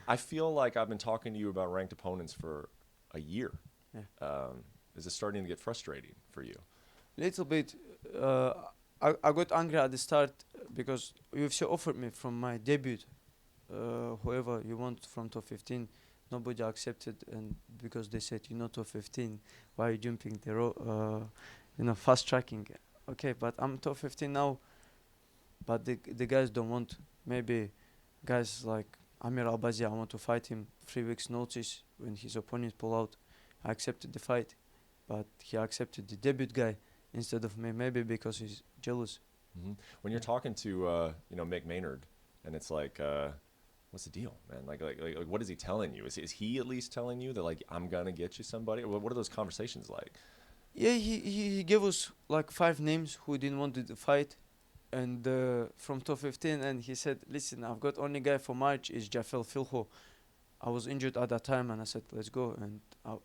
I feel like I've been talking to you about ranked opponents for a year. Yeah. Is it starting to get frustrating for you? Little bit. Uh, I got angry at the start because UFC offered me from my debut. Whoever you want from top 15, nobody accepted, and because they said you're not top 15, why are you jumping the fast tracking? Okay, but I'm top 15 now. But the guys don't want. Maybe guys like Amir Albazi, I want to fight him 3 weeks notice when his opponent pull out. I accepted the fight, but he accepted the debut guy instead of me. Maybe because he's jealous. When you're Yeah. talking to Mick Maynard, and it's like, what's the deal, man? Like, what is he telling you? Is he at least telling you that like I'm gonna get you somebody? What are those conversations like? Yeah, he gave us like 5 names who didn't want to fight, and from top 15, and he said, "Listen, I've got only guy for March is Jafel Filho." I was injured at that time, and I said, "Let's go." And I,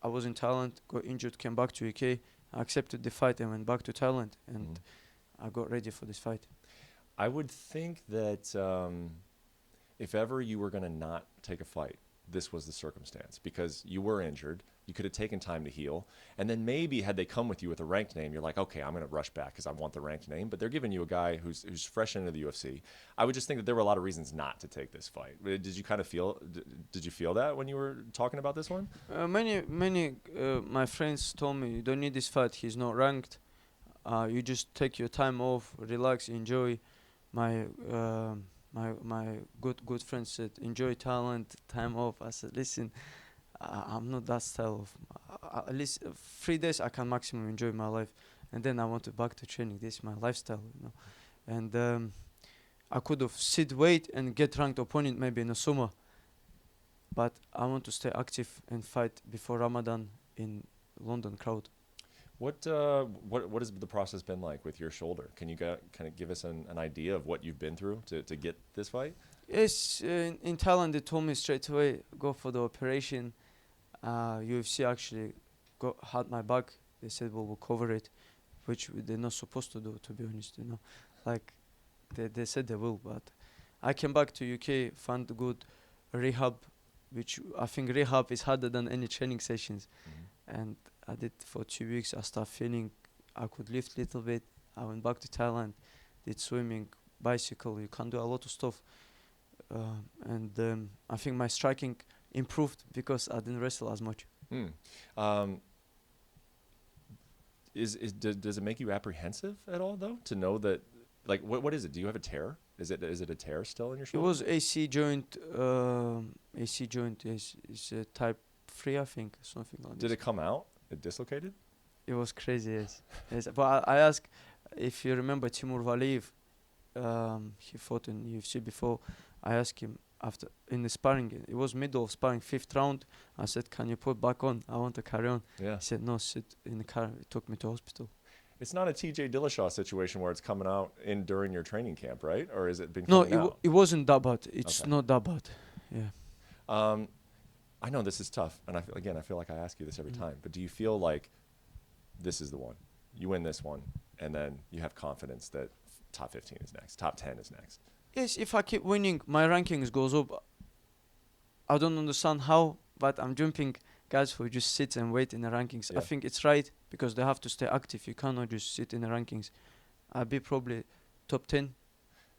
I was in Thailand, got injured, came back to UK, I accepted the fight, and went back to Thailand, and Mhm. I got ready for this fight. I would think that if ever you were going to not take a fight, this was the circumstance because you were injured. You could have taken time to heal. And then maybe had they come with you with a ranked name, you're like, okay, I'm going to rush back because I want the ranked name. But they're giving you a guy who's fresh into the UFC. I would just think that there were a lot of reasons not to take this fight. Did you kind of feel, did you feel that when you were talking about this one? Many my friends told me you don't need this fight. He's not ranked. You just take your time off, relax, enjoy. My my good friend said enjoy Thailand, time off. I said listen, I'm not that style of. At least 3 days I can maximum enjoy my life, and then I want to back to training. This is my lifestyle. And I could have sit wait and get ranked opponent maybe in the summer, but I want to stay active and fight before Ramadan in London crowd. What has the process been like with your shoulder? Can you kind of give us an idea of what you've been through to get this fight? Yes, in Thailand they told me straight away go for the operation. UFC actually had my back. They said we'll cover it, which they're not supposed to do. To be honest. Like they said they will, but I came back to UK, found good rehab, which I think rehab is harder than any training sessions. Hmm. And I did for 2 weeks. I started feeling I could lift little bit. I went back to Thailand, did swimming, bicycle. You can do a lot of stuff, and I think my striking improved because I didn't wrestle as much. Hmm. Um, does it make you apprehensive at all though to know that like what is it? Do you have a tear? Is it a tear still in your It shoulder? was AC joint. AC joint is type 3, I think, something like Did this. it come out? It dislocated? It was crazy, yes. Yes, but I asked if you remember Timur Valiyev. He fought in UFC before. I asked him after in the sparring. It was middle of sparring, 5th round. I said, "Can you put back on? I want to carry on." Yeah. He said, "No, sit in the car." He took me to hospital. It's not a TJ Dillashaw situation where it's coming out in during your training camp, right? Or is it been No, coming out? it wasn't that bad. It's Okay. not that bad. Yeah. Um, I know this is tough, and I feel like I ask you this every Mm. time. But do you feel like this is the one? You win this one, and then you have confidence that top 15 is next, top 10 is next. Yes, if I keep winning, my rankings goes up. I don't understand how, but I'm jumping guys who just sit and wait in the rankings. I Yeah. think it's right because they have to stay active. You cannot just sit in the rankings. I'll be probably top 10.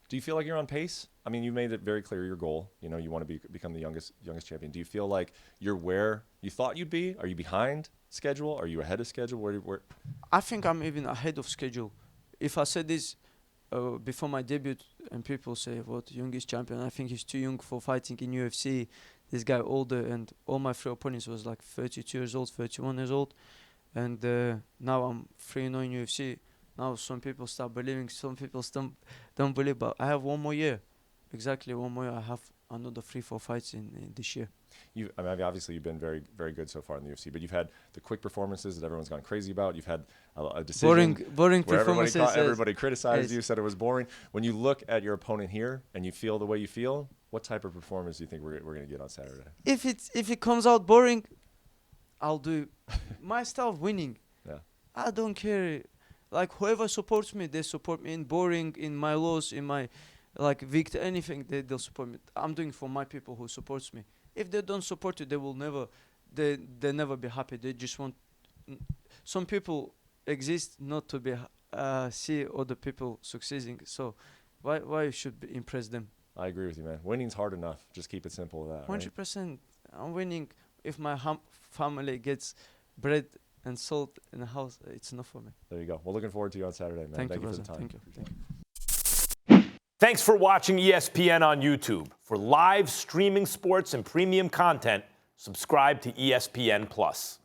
Do you feel like you're on pace? I mean, you made it very clear your goal. You know, you want to become the youngest champion. Do you feel like you're where you thought you'd be? Are you behind schedule? Are you ahead of schedule? Where? I think I'm even ahead of schedule. If I said this before my debut and people say, what, youngest champion? I think he's too young for fighting in UFC. This guy older, and all my 3 opponents was like 32 years old, 31 years old. And now I'm 3-0 in UFC. Now some people start believing, some people still don't believe, but I have 1 more year. Exactly 1 more year. I have another 3-4 fights in this year. I mean, obviously you've been very, very good so far in the UFC, but you've had the quick performances that everyone's gone crazy about. You've had a decision Boring where performances. everybody criticized Yes. you, said it was boring. When you look at your opponent here and you feel the way you feel, what type of performance do you think we're going to get on Saturday? If it comes out boring, I'll do my style of winning. Yeah. I don't care. Like whoever supports me, they support me in boring, in my loss, in my like Victor, anything, they'll support me. I'm doing for my people who supports me. If they don't support you, they will never, they never be happy. They just want. Some people exist not to be see other people succeeding. So why you should impress them? I agree with you, man. Winning's hard enough. Just keep it simple with that, right? 100%. I'm winning. If my family gets bread and salt in the house, it's enough for me. There you go. Well, looking forward to you on Saturday, man. Thank you, for brother. the time. Thank you. Thank you. Thanks for watching ESPN on YouTube. For live streaming sports and premium content, subscribe to ESPN Plus.